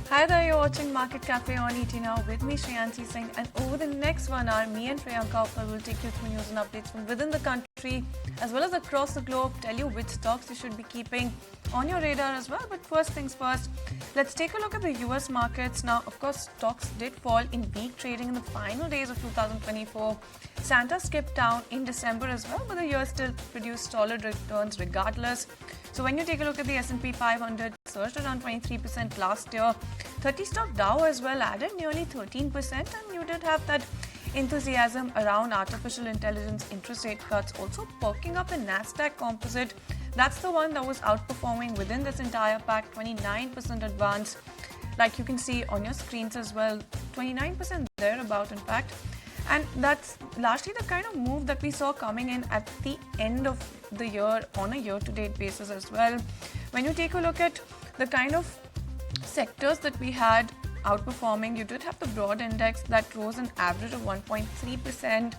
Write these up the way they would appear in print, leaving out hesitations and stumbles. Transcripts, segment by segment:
Hi there, you're watching Market Cafe on ET Now with me, Shreyanshi Singh, and over the next 1 hour, me and Priyanka will take you through news and updates from within the country as well as across the globe, tell you which stocks you should be keeping on your radar as well. But first things first, let's take a look at the US markets. Now, of course, stocks did fall in weak trading in the final days of 2024. Santa skipped down in December as well, but the year still produced solid returns regardless. So when you take a look at the S&P 500, surged around 23% last year. 30-stock Dow as well added nearly 13%, and you did have that enthusiasm around artificial intelligence interest rate cuts also perking up the Nasdaq Composite. That's the one that was outperforming within this entire pack, 29% advance, like you can see on your screens as well, 29% thereabout in fact. And that's largely the kind of move that we saw coming in at the end of the year on a year-to-date basis as well. When you take a look at the kind of sectors that we had outperforming, you did have the broad index that rose an average of 1.3%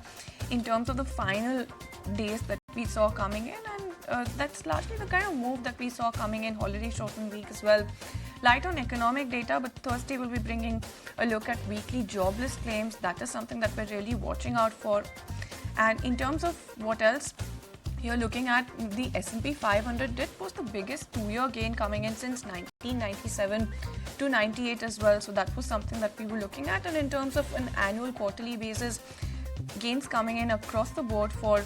in terms of the final days that we saw coming in, and that's largely the kind of move that we saw coming in holiday shortened week as well. Light on economic data, but Thursday we'll be bringing a look at weekly jobless claims. That is something that we're really watching out for. And in terms of what else, you're looking at the S&P 500 did post the biggest two-year gain coming in since 1997 to 98 as well. So that was something that we were looking at. And in terms of an annual quarterly basis, gains coming in across the board for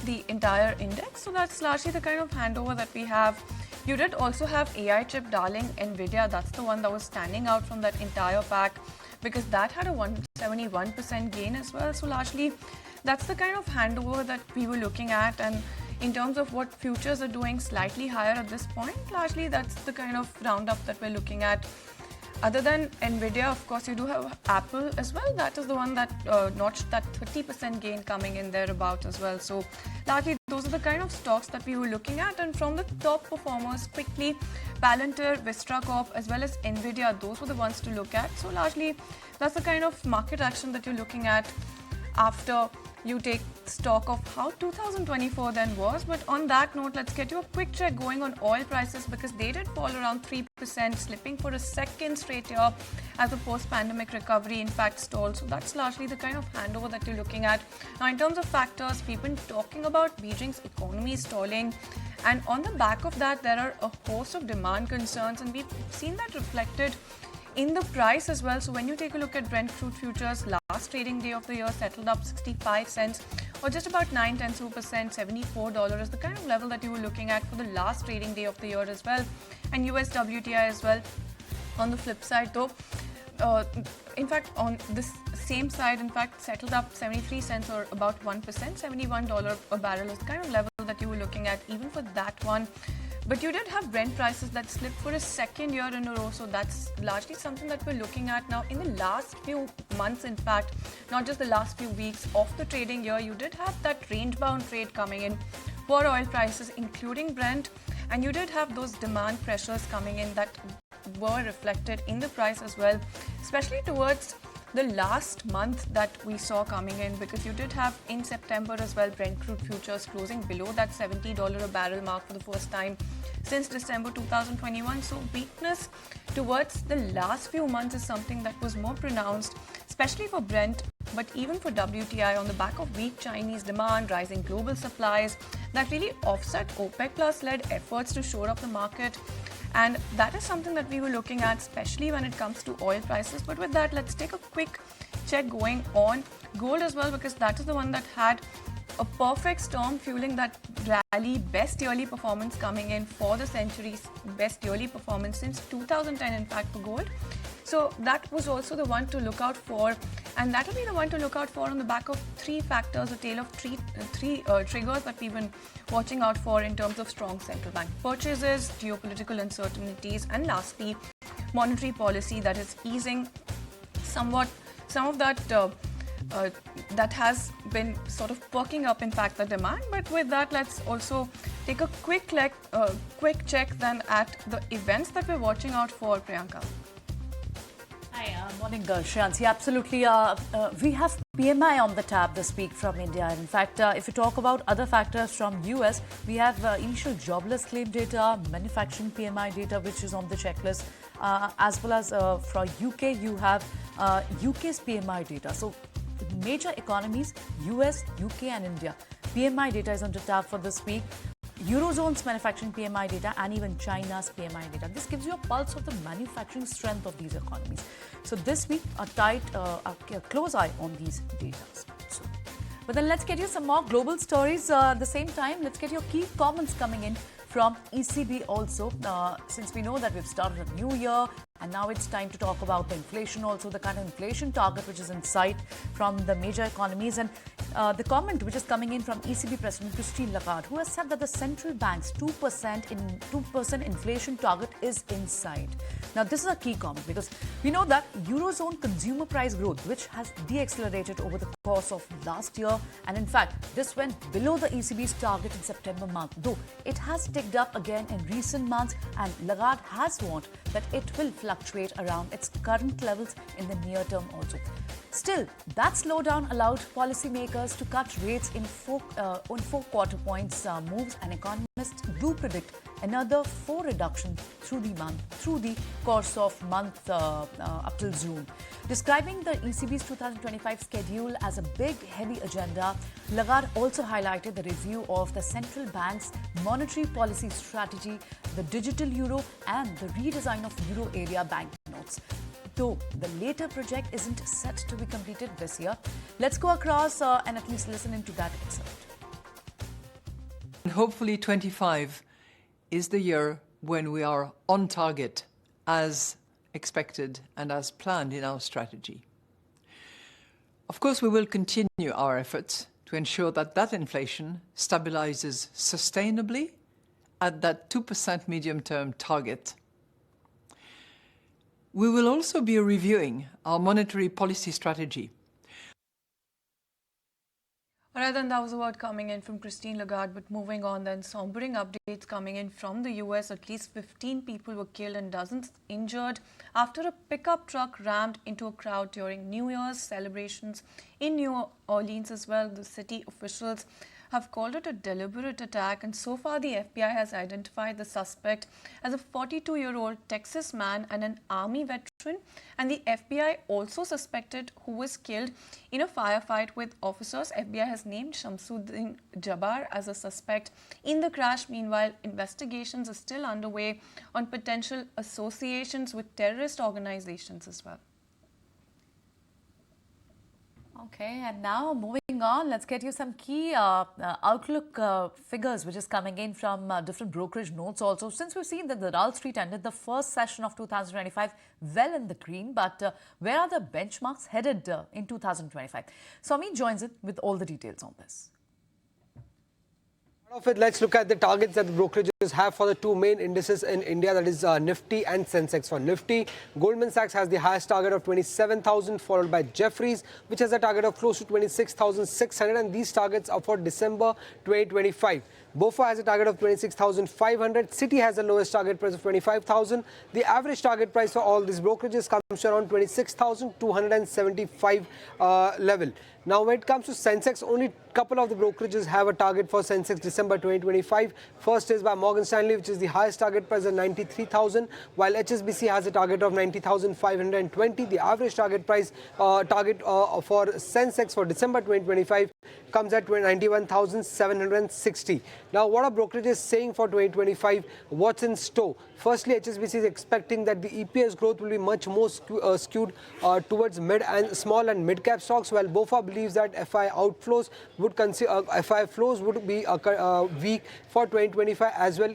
the entire index. So that's largely the kind of handover that we have. You did also have AI chip darling Nvidia. That's the one that was standing out from that entire pack because that had a 171% gain as well. So largely, that's the kind of handover that we were looking at. And in terms of what futures are doing slightly higher at this point, largely that's the kind of roundup that we're looking at. Other than Nvidia, of course, you do have Apple as well. That is the one that notched that 30% gain coming in thereabout as well. So largely, those are the kind of stocks that we were looking at. And from the top performers, quickly, Palantir, Vistra Corp, as well as Nvidia, those were the ones to look at. So largely, that's the kind of market action that you're looking at after you take stock of how 2024 then was. But on that note, let's get you a quick check going on oil prices because they did fall around 3%, slipping for a second straight year as the post-pandemic recovery in fact stalled. So that's largely the kind of handover that you're looking at. Now, in terms of factors, we've been talking about Beijing's economy stalling. And on the back of that, there are a host of demand concerns, and we've seen that reflected in the price as well. So when you take a look at Brent crude futures, last trading day of the year settled up 65 cents or just about 9/10%, $74 is the kind of level that you were looking at for the last trading day of the year as well. And US WTI as well. On the flip side though, in fact on this same side, in fact settled up 73 cents or about 1%, $71 a barrel is the kind of level that you were looking at even for that one. But you did have Brent prices that slipped for a second year in a row. So that's largely something that we're looking at now. In the last few months, in fact, not just the last few weeks of the trading year, you did have that range-bound trade coming in for oil prices, including Brent. And you did have those demand pressures coming in that were reflected in the price as well, especially towards the last month that we saw coming in, because you did have in September as well Brent crude futures closing below that $70 a barrel mark for the first time since December 2021. So weakness towards the last few months is something that was more pronounced, especially for Brent, but even for WTI on the back of weak Chinese demand, rising global supplies that really offset OPEC Plus led efforts to shore up the market. And that is something that we were looking at, especially when it comes to oil prices. But with that, let's take a quick check going on gold as well, because that is the one that had a perfect storm fueling that rally, best yearly performance coming in for the century's best yearly performance since 2010, in fact, for gold. So that was also the one to look out for, and that will be the one to look out for on the back of three factors, a tale of three triggers that we've been watching out for in terms of strong central bank purchases, geopolitical uncertainties, and lastly, monetary policy that is easing somewhat some of that that has been sort of perking up, in fact, the demand. But with that, let's also take a quick check then at the events that we're watching out for, Priyanka. Hi, morning, Shreyanshi. Absolutely. We have PMI on the tab this week from India. In fact, if you talk about other factors from US, we have initial jobless claim data, manufacturing PMI data, which is on the checklist, as well as for UK, you have UK's PMI data. So the major economies, US, UK and India, PMI data is on the tab for this week. Eurozone's manufacturing PMI data and even China's PMI data. This gives you a pulse of the manufacturing strength of these economies. So this week, a close eye on these data. But then let's get you some more global stories. At the same time, let's get your key comments coming in from ECB also. Since we know that we've started a new year and now it's time to talk about the inflation also, the kind of inflation target which is in sight from the major economies. And the comment which is coming in from ECB President Christine Lagarde, who has said that the central bank's 2% inflation target is in sight. Now, this is a key comment because we know that Eurozone consumer price growth, which has deaccelerated over the course of last year, and in fact, this went below the ECB's target in September month, though it has ticked up again in recent months, and Lagarde has warned that it will fluctuate around its current levels in the near term also. Still, that slowdown allowed policymakers to cut rates in four quarter points moves, and economists do predict another 4 reductions through the course of month up till June. Describing the ECB's 2025 schedule as a big, heavy agenda, Lagarde also highlighted the review of the central bank's monetary policy strategy, the digital euro, and the redesign of euro area banknotes. Though the later project isn't set to be completed this year. Let's go across and at least listen into that excerpt. Hopefully 25 is the year when we are on target as expected and as planned in our strategy. Of course, we will continue our efforts to ensure that inflation stabilizes sustainably at that 2% medium-term target. We will also be reviewing our monetary policy strategy. All right, then that was a word coming in from Christine Lagarde. But moving on, then sombering updates coming in from the US. At least 15 people were killed and dozens injured after a pickup truck rammed into a crowd during New Year's celebrations in New Orleans as well. The city officials have called it a deliberate attack, and so far the FBI has identified the suspect as a 42-year-old Texas man and an army veteran, and the FBI also suspected who was killed in a firefight with officers. FBI has named Shamsuddin Jabbar as a suspect in the crash. Meanwhile, investigations are still underway on potential associations with terrorist organizations as well. Okay, and now moving on, let's get you some key outlook figures which is coming in from different brokerage notes also. Since we've seen that the Wall Street ended the first session of 2025 well in the green, but where are the benchmarks headed in 2025? Swami joins in with all the details on this. Let's look at the targets that the brokerages have for the two main indices in India, that is Nifty and Sensex. For Nifty, Goldman Sachs has the highest target of 27,000, followed by Jefferies, which has a target of close to 26,600, and these targets are for December 2025. BofA has a target of 26,500. Citi has the lowest target price of 25,000. The average target price for all these brokerages comes to around 26,275 level. Now, when it comes to Sensex, only a couple of the brokerages have a target for Sensex December 2025. First is by Morgan Stanley, which is the highest target price at 93,000, while HSBC has a target of 90,520. The average target price for Sensex for December 2025 comes at 91,760. Now, what are brokerages saying for 2025? What's in store? Firstly, HSBC is expecting that the EPS growth will be much more skewed towards small and mid-cap stocks, while BofA believes that FI outflows would FI flows would be weak for 2025 as well,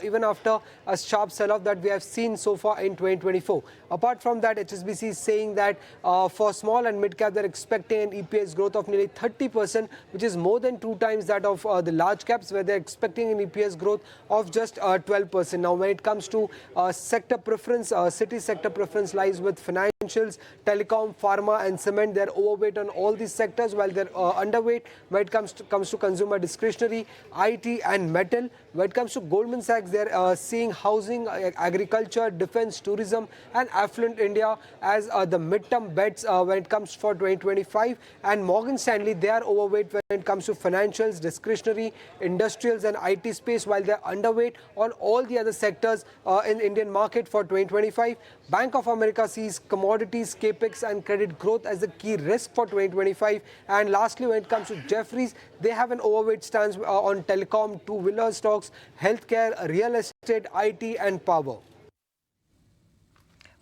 even after a sharp sell-off that we have seen so far in 2024. Apart from that, HSBC is saying that for small and mid-cap, they're expecting an EPS growth of nearly 30% which is more than 2 times that of the large caps, where they're expecting an EPS growth of just 12%. Now, when it comes to sector preference, city sector preference lies with financials, telecom, pharma and cement. They're overweight on all these sectors, while they're underweight when it comes to consumer discretionary, IT and metal. When it comes to Goldman Sachs, they're seeing housing, agriculture, defense, tourism and affluent India as the midterm bets when it comes for 2025. And Morgan Stanley, they are overweight when it comes to financials, discretionary, industrials and IT space, while they're underweight on all the other sectors in Indian market for 2025. Bank of America sees commodities, capex and credit growth as the key risk for 2025. And lastly, when it comes to Jefferies, they have an overweight stance on telecom, two-wheeler stocks, healthcare, real estate, IT and power.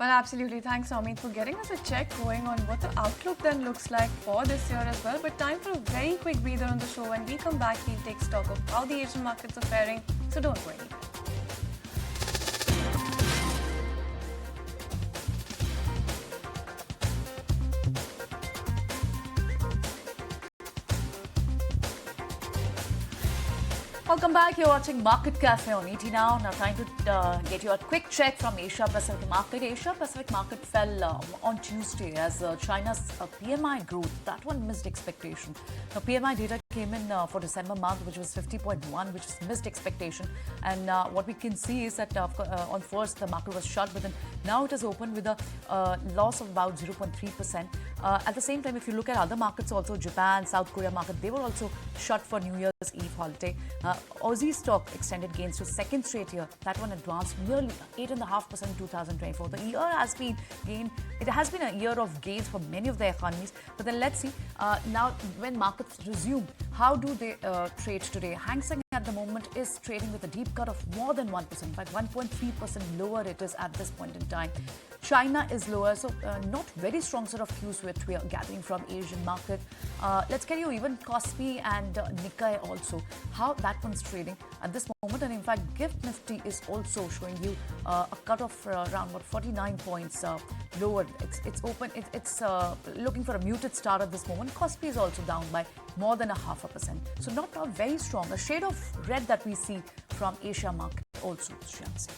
Well, absolutely. Thanks, Amit, for getting us a check going on what the outlook then looks like for this year as well. But time for a very quick breather on the show. When we come back, we'll take stock of how the Asian markets are faring. So don't go anywhere. Welcome back. You're watching Market Cafe on ET Now. Now, time to get you a quick check from Asia Pacific market. Asia Pacific market fell on Tuesday as China's PMI growth, that one missed expectation. Now, PMI data came in for December month, which was 50.1, which is missed expectation. And what we can see is that on first the market was shut, but then now it is open with a loss of about 0.3%. At the same time, if you look at other markets also, Japan, South Korea market, they were also shut for New Year's Eve holiday. Aussie stock extended gains to second straight year. That one advanced nearly 8.5% in 2024. The year has been it has been a year of gains for many of the economies. But then let's see now when markets resume, how do they trade today? Hang Seng at the moment is trading with a deep cut of more than 1%, in fact 1.3% lower it is at this point in time. China is lower, so not very strong set of cues which we are gathering from Asian market. Let's get you even Kospi and Nikkei also, how that one's trading at this moment. And in fact, Gift Nifty is also showing you a cut of around 49 points lower. It's open. It's looking for a muted start at this moment. Kospi is also down by more than 0.5%. So not very strong. A shade of red that we see from Asia market also, Shriyansi.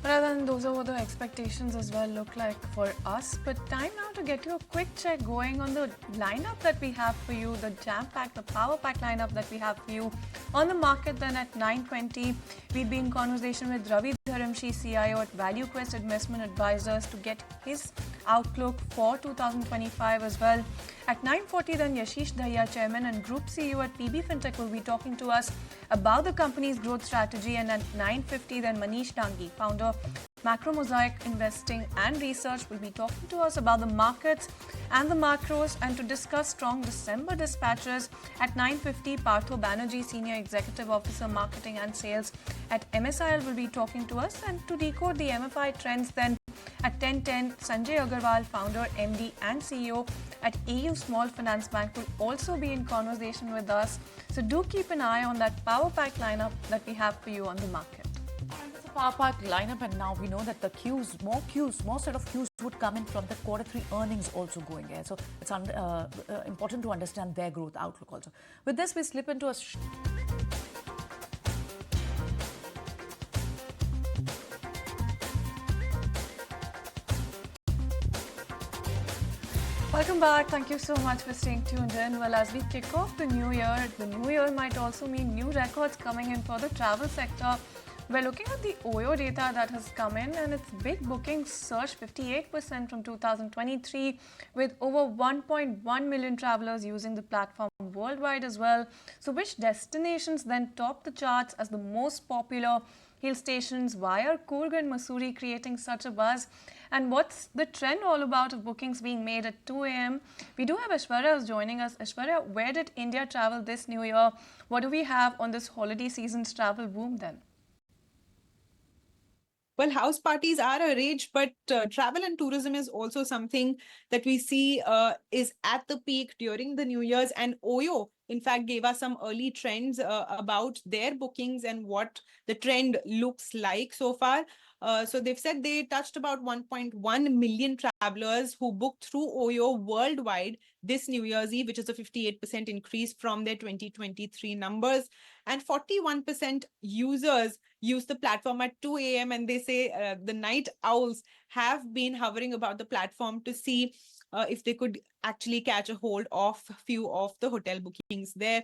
But then those are what the expectations as well look like for us. But time now to get you a quick check going on the lineup that we have for you, the jam-packed, the power-packed lineup that we have for you on the market. Then at 9:20, we'd be in conversation with Ravi Dharamshi, CIO at ValueQuest Investment Advisors, to get his outlook for 2025 as well. At 9:40, then Yashish Dahiya, Chairman and Group CEO at PB Fintech, will be talking to us about the company's growth strategy. And at 9:50, then Manish Dangi, founder Macro Mosaic Investing and Research, will be talking to us about the markets and the macros. And to discuss strong December dispatches at 9:50, Partho Banerjee, Senior Executive Officer Marketing and Sales at MSIL, will be talking to us. And to decode the MFI trends, then at 10:10, Sanjay Agarwal, founder, MD and CEO at AU Small Finance Bank, will also be in conversation with us. So do keep an eye on that power pack lineup that we have for you on the market. It's a power pack lineup, and now we know that the more set of cues would come in from the Q3 earnings also going there. So it's important to understand their growth outlook also. With this, we slip into a Welcome back. Thank you so much for staying tuned in. Well, as we kick off the new year might also mean new records coming in for the travel sector. We're looking at the OYO data that has come in, and its big bookings surged 58% from 2023, with over 1.1 million travelers using the platform worldwide as well. So which destinations then top the charts as the most popular hill stations? Why are Coorg and Mussoorie creating such a buzz? And what's the trend all about of bookings being made at 2 a.m.? We do have Aishwarya joining us. Aishwarya, where did India travel this new year? What do we have on this holiday season's travel boom then? Well, house parties are a rage, but travel and tourism is also something that we see is at the peak during the New Year's. And OYO, in fact, gave us some early trends about their bookings and what the trend looks like so far. So they've said they touched about 1.1 million travelers who booked through OYO worldwide this New Year's Eve, which is a 58% increase from their 2023 numbers. And 41% users use the platform at 2 a.m. And they say the night owls have been hovering about the platform to see if they could actually catch a hold of a few of the hotel bookings there.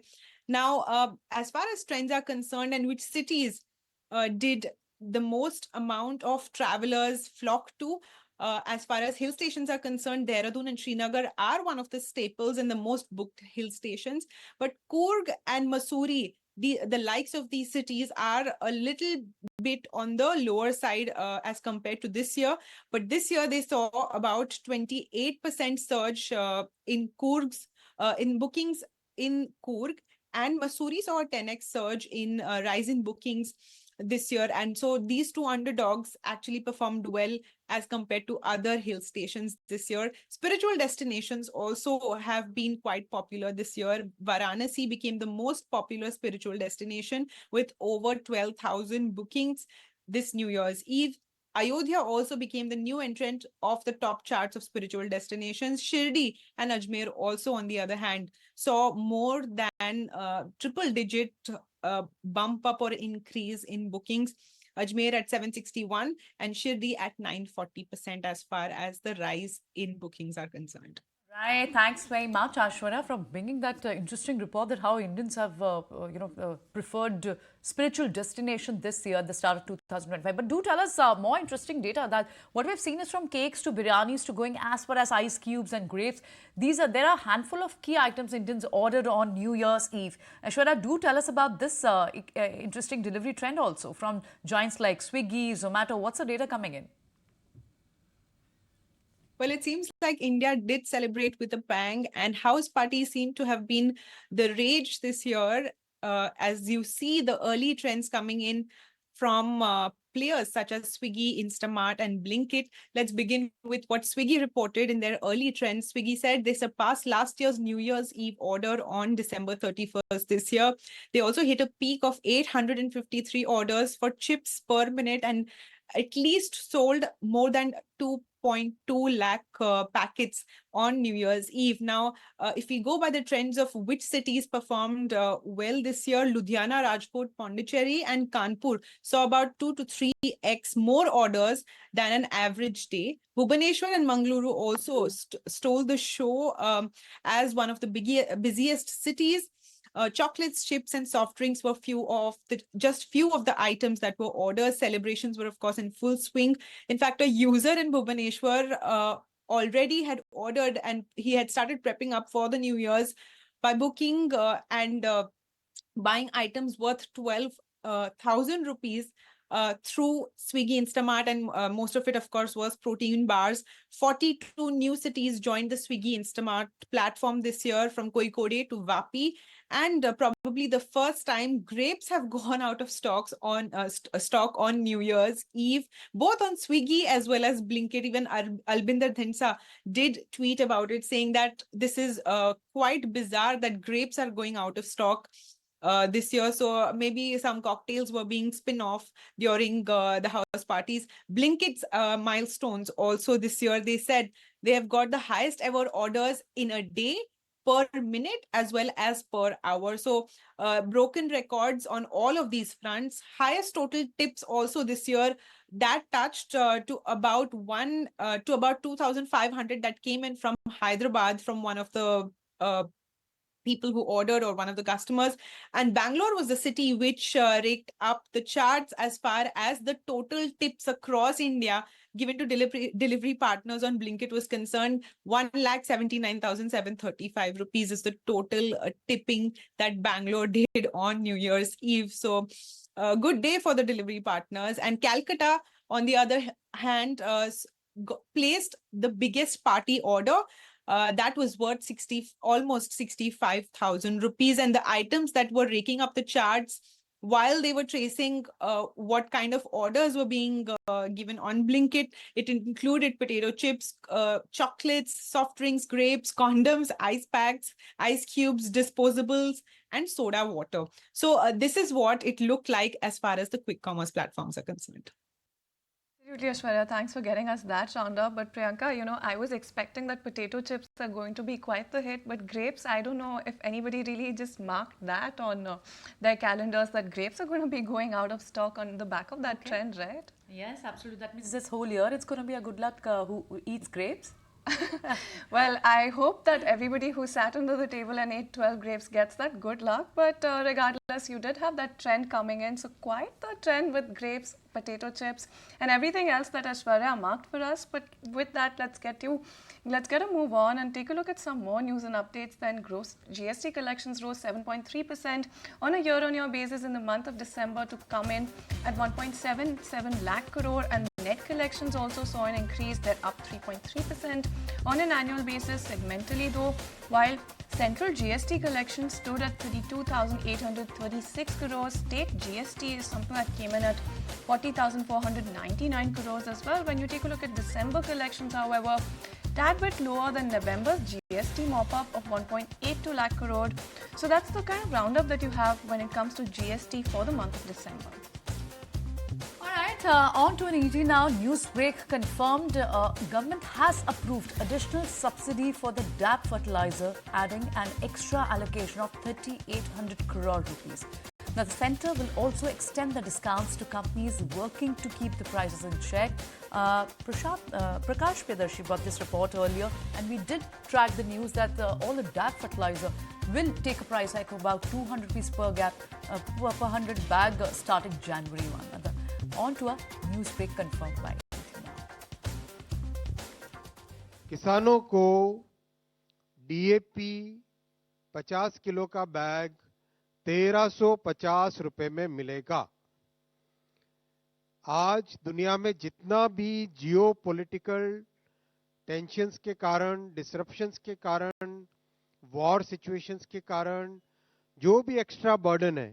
Now, as far as trends are concerned and which cities did the most amount of travelers flock to, as far as hill stations are concerned, Dehradun and Srinagar are one of the staples and the most booked hill stations. But Coorg and Mussoorie, the likes of these cities are a little bit on the lower side as compared to this year. But this year they saw about 28% surge in Coorg's in bookings in Coorg, and Mussoorie saw a 10x surge in rise in bookings this year. And so these two underdogs actually performed well as compared to other hill stations this year. Spiritual destinations also have been quite popular this year. Varanasi became the most popular spiritual destination with over 12,000 bookings this New Year's Eve. Ayodhya also became the new entrant of the top charts of spiritual destinations. Shirdi and Ajmer also, on the other hand, saw more than triple-digit bump up or increase in bookings. Ajmer at 761 and Shirdi at 940% as far as the rise in bookings are concerned. Right. Thanks very much, Ashwarya, for bringing that interesting report that how Indians have, preferred spiritual destination this year at the start of 2025. But do tell us more interesting data that what we've seen is from cakes to biryanis to going as far as ice cubes and grapes. There are a handful of key items Indians ordered on New Year's Eve. Ashwarya, do tell us about this interesting delivery trend also from giants like Swiggy, Zomato. What's the data coming in? Well, it seems like India did celebrate with a bang, and house parties seem to have been the rage this year. As you see the early trends coming in from players such as Swiggy, Instamart, and Blinkit. Let's begin with what Swiggy reported in their early trends. Swiggy said they surpassed last year's New Year's Eve order on December 31st this year. They also hit a peak of 853 orders for chips per minute and at least sold more than 2.2 lakh packets on New Year's Eve. Now, if we go by the trends of which cities performed well this year, Ludhiana, Rajkot, Pondicherry, and Kanpur saw about 2 to 3x more orders than an average day. Bhubaneswar and Mangaluru also stole the show as one of the busiest cities. Chocolates, chips, and soft drinks were few of the items that were ordered. Celebrations were, of course, in full swing. In fact, a user in Bhubaneswar already had ordered, and he had started prepping up for the New Year's by booking and buying items worth 12,000 rupees through Swiggy, Instamart, and most of it, of course, was protein bars. 42 new cities joined the Swiggy Instamart platform this year, from Kozhikode to Vapi. And probably the first time grapes have gone out of stock on New Year's Eve, both on Swiggy as well as Blinkit. Even Albinder Dhinsa did tweet about it, saying that this is quite bizarre that grapes are going out of stock this year. So maybe some cocktails were being spin off during the house parties. Blinkit's milestones also this year, they said they have got the highest ever orders in a day, per minute, as well as per hour. So broken records on all of these fronts. Highest total tips also this year, that touched to about 2,500 that came in from Hyderabad from one of the people who ordered or one of the customers. And Bangalore was the city which raked up the charts as far as the total tips across India given to delivery partners on Blinkit was concerned. 1,79,735 rupees is the total tipping that Bangalore did on New Year's Eve. So a good day for the delivery partners. And Calcutta, on the other hand, placed the biggest party order. That was worth almost 65,000 rupees. And the items that were raking up the charts while they were tracing what kind of orders were being given on Blinkit, it included potato chips, chocolates, soft drinks, grapes, condoms, ice packs, ice cubes, disposables, and soda water. So this is what it looked like as far as the quick commerce platforms are concerned. Absolutely, Ashwarya. Thanks for getting us that round up. But Priyanka, I was expecting that potato chips are going to be quite the hit. But grapes, I don't know if anybody really just marked that on their calendars that grapes are going to be going out of stock on the back of that trend, right? Yes, absolutely. That means this whole year it's going to be a good luck who eats grapes. Well, I hope that everybody who sat under the table and ate 12 grapes gets that good luck. But regardless, you did have that trend coming in. So quite the trend with grapes, potato chips, and everything else that Ashwarya marked for us. But with that, let's get a move on and take a look at some more news and updates. Then gross GST collections rose 7.3% on a year-on-year basis in the month of December to come in at 1.77 lakh crore, and net collections also saw an increase. They're up 3.3% on an annual basis. Segmentally though, while central GST collections stood at 32,836 crores, state GST is something that came in at 40,499 crores as well. When you take a look at December collections, however, tad bit lower than November's GST mop-up of 1.82 lakh crore. So that's the kind of roundup that you have when it comes to GST for the month of December. On to an ET now. Newsbreak confirmed government has approved additional subsidy for the DAP fertilizer, adding an extra allocation of 3,800 crore rupees. Now, the centre will also extend the discounts to companies working to keep the prices in check. Prakash Priyadarshi brought this report earlier, and we did track the news that all the DAP fertilizer will take a price hike of about 200 rupees per 100 bag starting January 1. On to a news break confirmed by किसानों को DAP 50 kilo का bag 1350 रुपए में मिलेगा। आज दुनिया में जितना भी जियो पॉलिटिकल टेंशन्स के कारण, डिसरप्शंस के कारण, वॉर सिचुएशंस के कारण जो भी एक्स्ट्रा बर्डन है,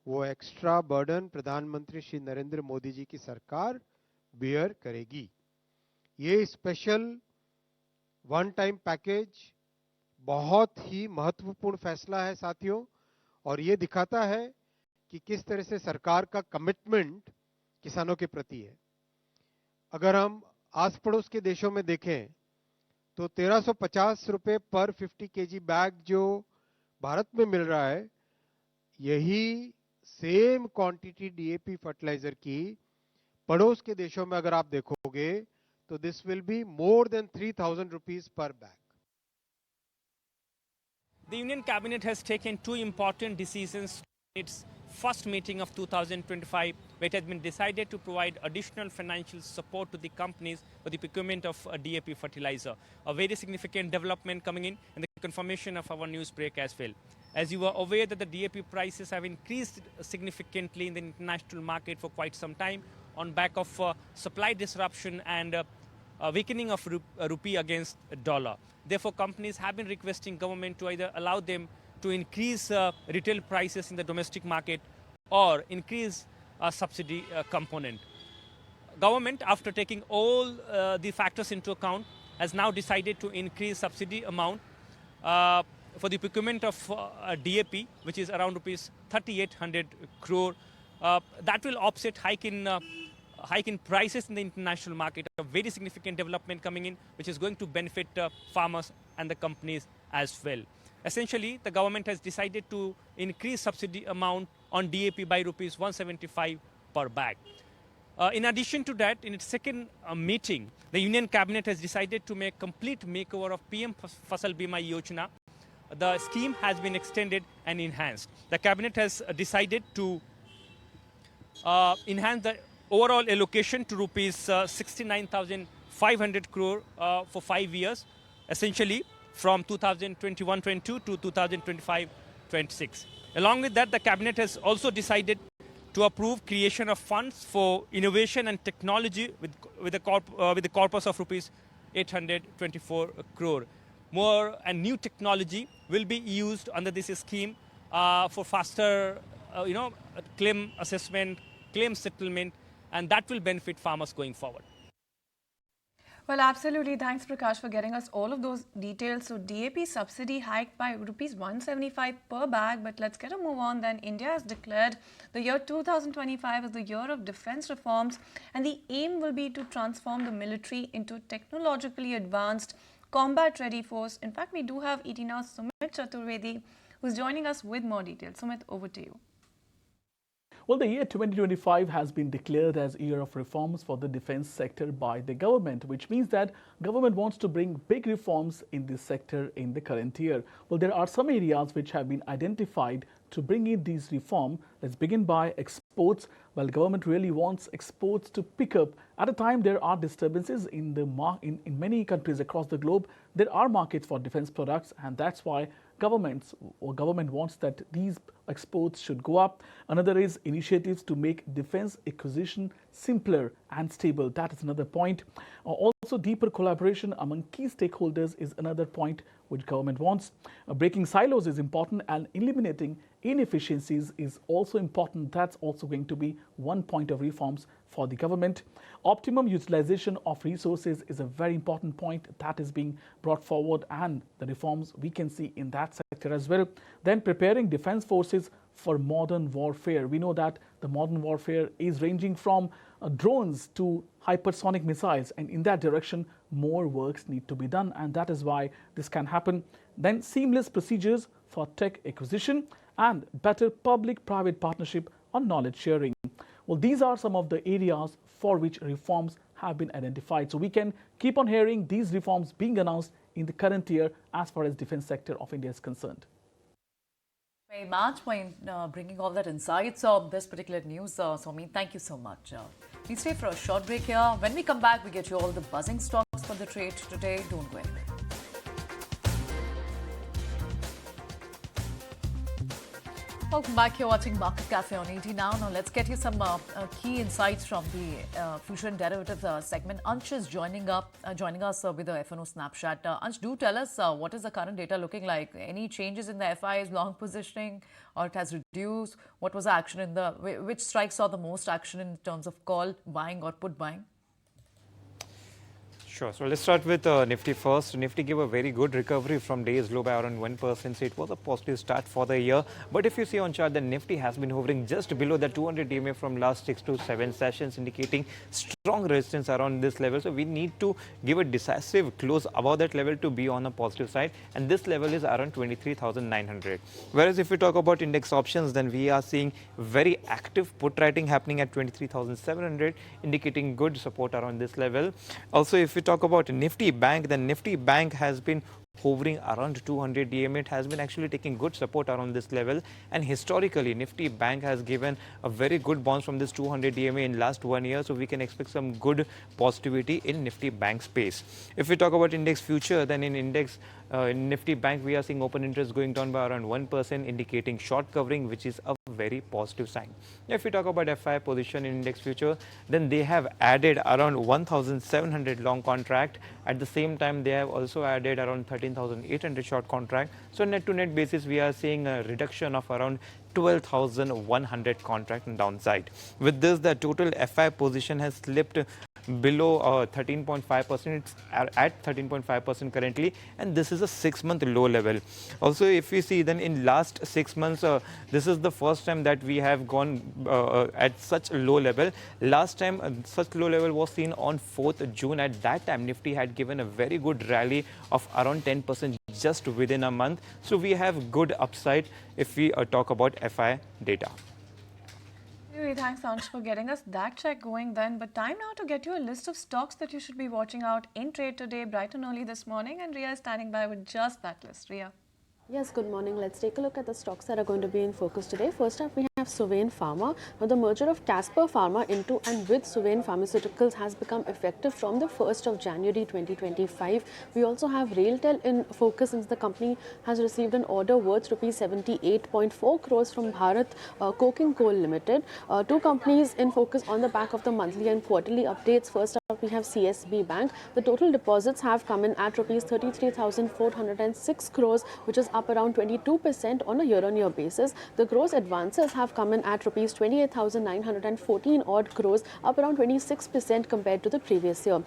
वो एक्स्ट्रा बर्डन प्रधानमंत्री श्री नरेंद्र मोदी जी की सरकार बेयर करेगी। ये स्पेशल वन टाइम पैकेज बहुत ही महत्वपूर्ण फैसला है साथियों, और ये दिखाता है कि किस तरह से सरकार का कमिटमेंट किसानों के प्रति है। अगर हम आस पड़ोस के देशों में देखें तो 1350 रुपए पर 50 केजी बैग जो भारत में मिल रहा है, यही सेम क्वांटिटी डीएपी फर्टिलाइजर की पड़ोस के देशों में अगर आप देखोगे तो this will be more than 3,000 rupees per bag. The Union Cabinet has taken two important decisions in its first meeting of 2025, where it has been decided to provide additional financial support to the companies for the procurement of DAP fertilizer. A very significant development coming in, and the confirmation of our news break as well. As you are aware that the DAP prices have increased significantly in the international market for quite some time on back of supply disruption and weakening of rupee against dollar. Therefore, companies have been requesting government to either allow them to increase retail prices in the domestic market or increase subsidy component. Government, after taking all the factors into account, has now decided to increase subsidy amount for the procurement of DAP, which is around rupees 3,800 crore. That will offset hike in prices in the international market. A very significant development coming in, which is going to benefit farmers and the companies as well. Essentially, the government has decided to increase subsidy amount on DAP by rupees 175 per bag. In addition to that, in its second meeting, the Union Cabinet has decided to make complete makeover of PM Fasal Bima Yojana. The scheme has been extended and enhanced. The Cabinet has decided to enhance the overall allocation to rupees 69,500 crore for 5 years, essentially from 2021-22 to 2025-26. Along with that, the Cabinet has also decided to approve creation of funds for innovation and technology with the corpus of rupees 824 crore. More and new technology will be used under this scheme for faster, claim assessment, claim settlement, and that will benefit farmers going forward. Well, absolutely. Thanks, Prakash, for getting us all of those details. So, DAP subsidy hiked by rupees 175 per bag. But let's get a move on then. India has declared the year 2025 as the year of defense reforms. And the aim will be to transform the military into technologically advanced, combat-ready force. In fact, we do have ET Now's Sumit Chaturvedi, who's joining us with more details. Sumit, over to you. Well, the year 2025 has been declared as a year of reforms for the defense sector by the government, which means that government wants to bring big reforms in this sector in the current year. Well, there are some areas which have been identified to bring in these reforms. Let's begin by exports. Well, government really wants exports to pick up. At a time there are disturbances in many countries across the globe. There are markets for defense products, and that's why government wants that these exports should go up. Another is initiatives to make defense acquisition simpler and stable. That is another point. Also, deeper collaboration among key stakeholders is another point which government wants. Breaking silos is important, and eliminating inefficiencies is also important. That's also going to be one point of reforms for the government. Optimum utilization of resources is a very important point that is being brought forward, and the reforms we can see in that sector as well. Then preparing defense forces for modern warfare. We know that the modern warfare is ranging from drones to hypersonic missiles, and in that direction more works need to be done, and that is why this can happen. Then seamless procedures for tech acquisition and better public-private partnership on knowledge sharing. Well, these are some of the areas for which reforms have been identified. So we can keep on hearing these reforms being announced in the current year as far as defense sector of India is concerned. Very much for bringing all that insights on this particular news. Somi, thank you so much. We stay for a short break here. When we come back, we get you all the buzzing stocks for the trade today. Don't go anywhere. Welcome back. You're watching Market Cafe on ET Now. Now let's get you some key insights from the future and derivative segment. Ansh is joining us with the FNO snapshot. Ansh, do tell us what is the current data looking like? Any changes in the FI's long positioning, or it has reduced? What was the action in the which strikes saw the most action in terms of call buying or put buying? Sure. So let's start with Nifty first. Nifty gave a very good recovery from days low by around 1%. So it was a positive start for the year. But if you see on chart, the Nifty has been hovering just below the 200 EMA from last 6 to 7 sessions, indicating strong resistance around this level. So we need to give a decisive close above that level to be on a positive side. And this level is around 23,900. Whereas if we talk about index options, then we are seeing very active put writing happening at 23,700, indicating good support around this level. Also, if we talk about Nifty Bank, then Nifty Bank has been hovering around 200 EMA. It has been actually taking good support around this level, and historically Nifty Bank has given a very good bounce from this 200 EMA in last 1 year, so we can expect some good positivity in Nifty Bank space. If we talk about index future, then in Nifty Bank we are seeing open interest going down by around 1%, indicating short covering, which is a very positive sign. If we talk about FI position in index future, then they have added around 1,700 long contract. At the same time, they have also added around 13,800 short contract. So net to net basis, we are seeing a reduction of around 12,100 contract on downside. With this, the total FI position has slipped below 13.5%. It's at 13.5% currently, and this is a 6-month low level. Also, if we see, then in last 6 months, this is the first time that we have gone at such a low level. Last time such low level was seen on 4th June. At that time, Nifty had given a very good rally of around 10% just within a month. So we have good upside if we talk about FI data. Thanks, Ansh, for getting us that check going then. But time now to get you a list of stocks that you should be watching out in trade today, bright and early this morning. And Ria is standing by with just that list. Ria. Yes, good morning. Let's take a look at the stocks that are going to be in focus today. First up, we have Suven Pharma. Now, the merger of Casper Pharma into and with Suven Pharmaceuticals has become effective from the 1st of January 2025. We also have Railtel in focus, since the company has received an order worth rupees 78.4 crores from Bharat Coking Coal Limited. Two companies in focus on the back of the monthly and quarterly updates. First up, we have CSB Bank. The total deposits have come in at rupees 33,406 crores, which is up around 22% on a year-on-year basis. The gross advances have have come in at rupees 28,914 odd crores, up around 26% compared to the previous year.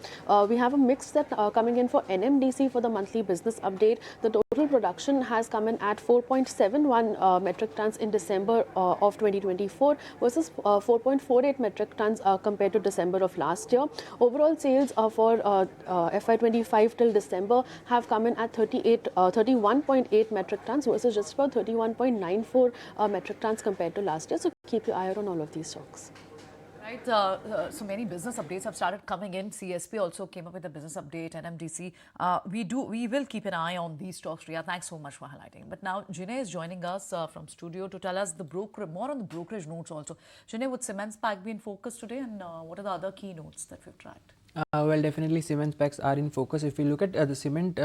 We have a mix that coming in for NMDC for the monthly business update. The total production has come in at 4.71 metric tons in December of 2024 versus 4.48 metric tons compared to December of last year. Overall sales for FY25 till December have come in at 31.8 metric tons versus just about 31.94 metric tons compared to last year. So keep your eye out on all of these stocks. Right, so many business updates have started coming in. CSP also came up with a business update, NMDC. We will keep an eye on these stocks, Riya. Thanks so much for highlighting. But now Jinay is joining us from studio to tell us more on the brokerage notes also. Jinay, would Cement Pack be in focus today, and what are the other key notes that we've tracked? Well, definitely cement packs are in focus. If you look at the cement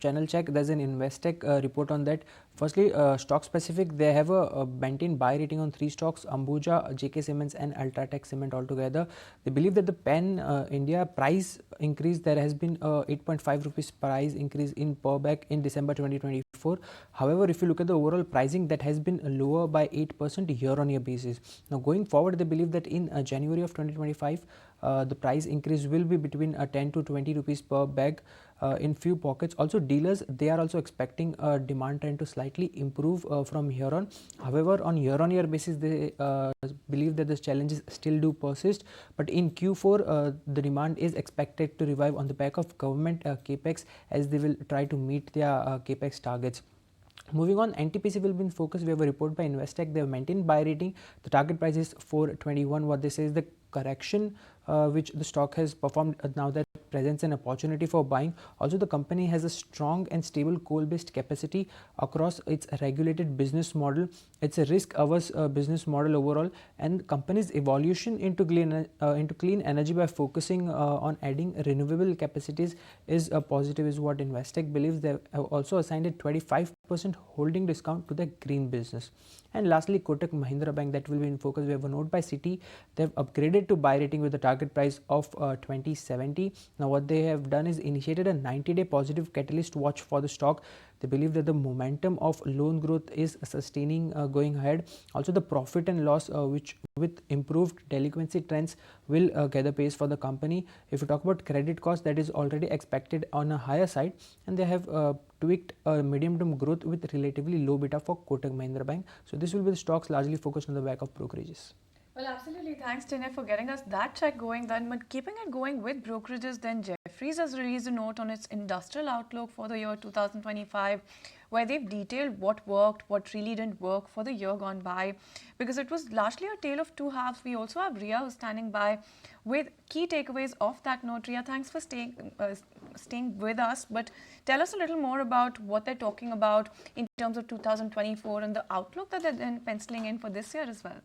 channel check, there's an Investec report on that. Firstly, stock specific, they have a maintained buy rating on 3 stocks: Ambuja, JK Cements and Ultratech Cement altogether. They believe that the Pan India price increase, there has been 8.5 rupees price increase in per bag in December 2024. However, if you look at the overall pricing, that has been lower by 8% year-on-year basis. Now going forward, they believe that in January of 2025, the price increase will be between 10 to 20 rupees per bag in few pockets. Also dealers, they are also expecting demand trend to slightly improve from here on. However, on year-on-year basis, they believe that the challenges still do persist. But in Q4, the demand is expected to revive on the back of government capex, as they will try to meet their capex targets. Moving on, NTPC will be in focus. We have a report by Investec. They have maintained buy rating. The target price is 421. What they say is the correction which the stock has performed now that presents an opportunity for buying. Also, the company has a strong and stable coal-based capacity across its regulated business model. It's a risk-averse business model overall, and the company's evolution into clean energy by focusing on adding renewable capacities is a positive, is what Investec believes. They have also assigned a 25% holding discount to the green business. And lastly, Kotak Mahindra Bank, that will be in focus. We have a note by Citi. They have upgraded to buy rating with a target price of 2070. Now what they have done is initiated a 90-day positive catalyst watch for the stock. They believe that the momentum of loan growth is sustaining going ahead. Also, the profit and loss, which with improved delinquency trends, will gather pace for the company. If you talk about credit cost, that is already expected on a higher side, and they have tweaked medium-term growth with relatively low beta for Kotak Mahindra Bank. So this will be the stocks largely focused on the back of brokerages. Well, absolutely. Thanks, Tinay, for getting us that check going then. But keeping it going with brokerages, then Jefferies has released a note on its industrial outlook for the year 2025, where they've detailed what worked, what really didn't work for the year gone by, because it was largely a tale of two halves. We also have Riya who's standing by with key takeaways of that note. Riya, thanks for staying with us, but tell us a little more about what they're talking about in terms of 2024 and the outlook that they're then penciling in for this year as well.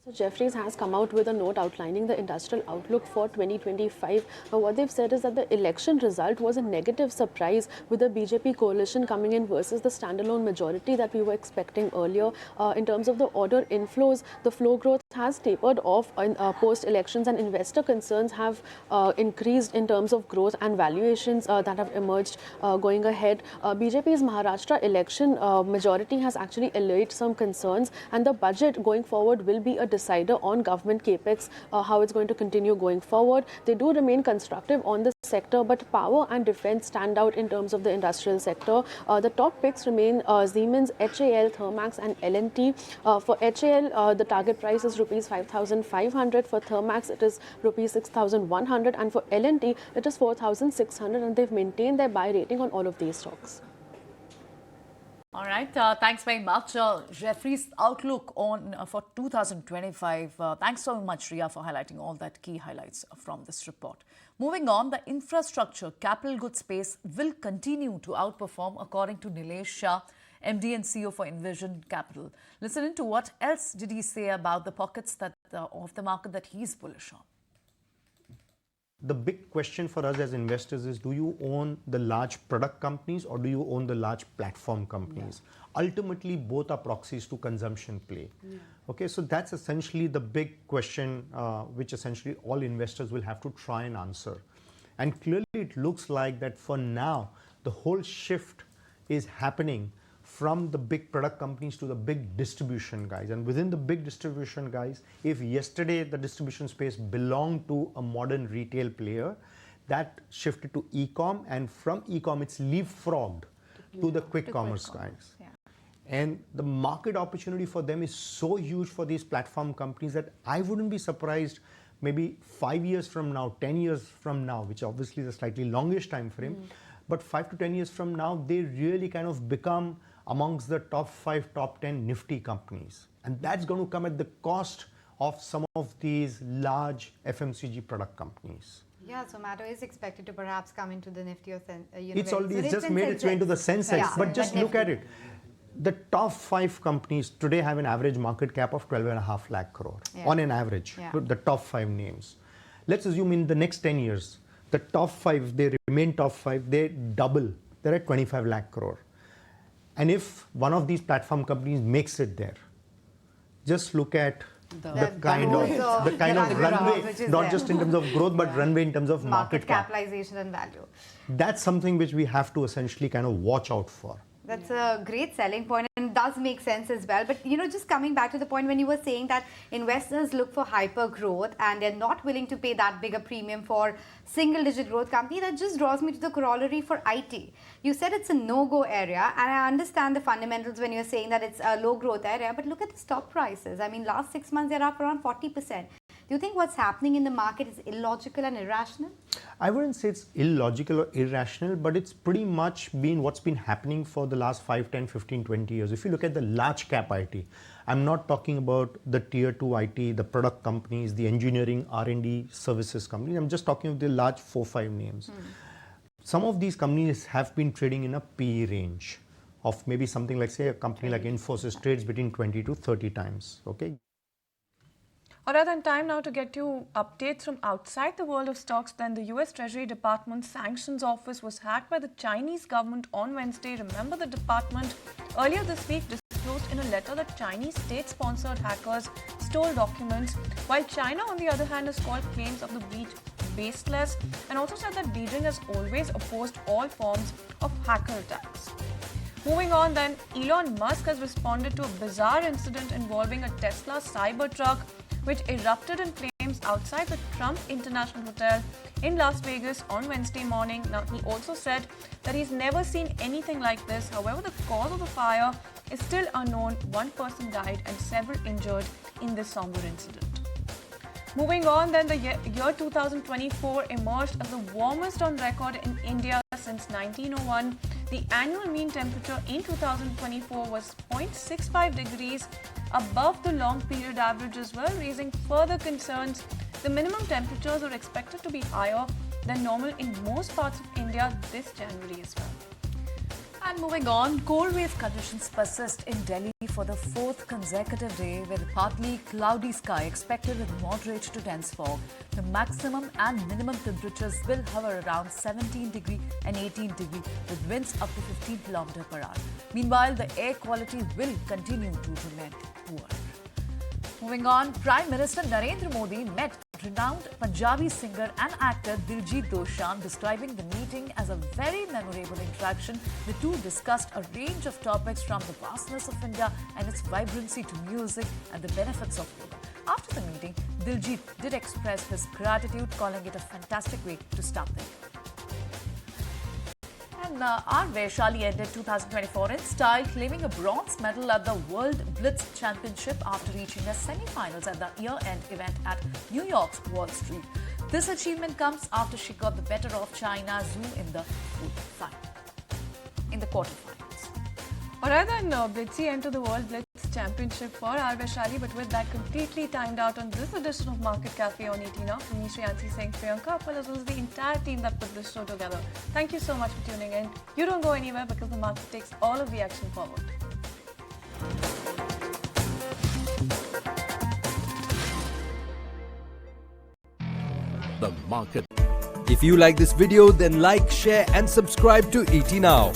So Jefferies has come out with a note outlining the industrial outlook for 2025. What they've said is that the election result was a negative surprise, with the BJP coalition coming in versus the standalone majority that we were expecting earlier. In terms of the order inflows, the flow growth has tapered off in post-elections, and investor concerns have increased in terms of growth and valuations that have emerged going ahead. BJP's Maharashtra election majority has actually allayed some concerns, and the budget going forward will be a decider on government capex, how it's going to continue going forward. They do remain constructive on the sector, but power and defense stand out in terms of the industrial sector. The top picks remain Siemens, HAL, Thermax and L&T. For HAL, the target price is rupees 5,500. For Thermax, it is rupees 6,100, and for L&T, it is 4,600, and they've maintained their buy rating on all of these stocks. All right, thanks very much. Jefferies' outlook on for 2025. Thanks so much, Riya, for highlighting all that key highlights from this report. Moving on, the infrastructure capital goods space will continue to outperform, according to Nilesh Shah, MD and CEO for Envision Capital. Listen in to what else did he say about the pockets of the market that he's bullish on. The big question for us as investors is, do you own the large product companies or do you own the large platform companies? Yeah. Ultimately, both are proxies to consumption play. Yeah. Okay, so that's essentially the big question which essentially all investors will have to try and answer. And clearly it looks like that for now, the whole shift is happening from the big product companies to the big distribution guys. And within the big distribution guys, if yesterday the distribution space belonged to a modern retail player, that shifted to e-com, and from e-com it's leapfrogged to the quick commerce guys. Yeah. And the market opportunity for them is so huge for these platform companies that I wouldn't be surprised maybe 5 years from now, 10 years from now, which obviously is a slightly longish time frame, but 5 to 10 years from now, they really kind of become amongst the top 5, top 10 Nifty companies. And that's going to come at the cost of some of these large FMCG product companies. Yeah, Zomato is expected to perhaps come into the Nifty or universe. It's just made its way into the Sensex, Yeah. but just look at it. The top 5 companies today have an average market cap of 12.5 lakh crore on an average. Yeah. The top 5 names. Let's assume in the next 10 years, the top 5, they remain top 5, they double. They're at 25 lakh crore. And if one of these platform companies makes it there, just look at the kind of runway, not just in terms of growth, but runway in terms of market capitalization and value. That's something which we have to essentially kind of watch out for. That's a great selling point and does make sense as well. But, you know, just coming back to the point when you were saying that investors look for hyper growth and they're not willing to pay that bigger premium for single digit growth company, that just draws me to the corollary for IT. You said it's a no-go area, and I understand the fundamentals when you're saying that it's a low growth area, but look at the stock prices. I mean, last 6 months, they're up around 40%. Do you think what's happening in the market is illogical and irrational? I wouldn't say it's illogical or irrational, but it's pretty much been what's been happening for the last 5, 10, 15, 20 years. If you look at the large cap IT, I'm not talking about the tier 2 IT, the product companies, the engineering, R&D services companies. I'm just talking of the large 4, 5 names. Some of these companies have been trading in a PE range of maybe something like, say, a company like Infosys trades between 20 to 30 times. Okay. Alright, then time now to get you updates from outside the world of stocks. Then the US Treasury Department Sanctions Office was hacked by the Chinese government on Wednesday. Remember, the department earlier this week disclosed in a letter that Chinese state-sponsored hackers stole documents, while China, on the other hand, has called claims of the breach baseless and also said that Beijing has always opposed all forms of hacker attacks. Moving on then, Elon Musk has responded to a bizarre incident involving a Tesla Cybertruck which erupted in flames outside the Trump International Hotel in Las Vegas on Wednesday morning. Now, he also said that he's never seen anything like this. However, the cause of the fire is still unknown. 1 person died and several injured in this somber incident. Moving on then, the year 2024 emerged as the warmest on record in India since 1901. The annual mean temperature in 2024 was 0.65 degrees above the long period average as well, raising further concerns. The minimum temperatures are expected to be higher than normal in most parts of India this January as well. And moving on, cold wave conditions persist in Delhi for the 4th consecutive day with partly cloudy sky expected with moderate to dense fog. The maximum and minimum temperatures will hover around 17 degree and 18 degree with winds up to 15 km per hour. Meanwhile, the air quality will continue to remain poor. Moving on, Prime Minister Narendra Modi met renowned Punjabi singer and actor Diljit Dosanjh, describing the meeting as a very memorable interaction. The two discussed a range of topics from the vastness of India and its vibrancy to music and the benefits of yoga. After the meeting, Diljit did express his gratitude, calling it a fantastic way to start the year. And our Vaishali ended 2024 in style, claiming a bronze medal at the World Blitz Championship after reaching the semi-finals at the year-end event at New York's Wall Street. This achievement comes after she got the better of China Zhu in the quarterfinals. Alright then, Blitzy entered the World Blitz Championship for our Vaishali, but with that completely timed out on this edition of Market Cafe on ET Now. From me, Shriyansi Singh, Priyanka, as well as the entire team that put this show together. Thank you so much for tuning in. You don't go anywhere because the market takes all of the action forward. The market. If you like this video, then like, share and subscribe to ET Now.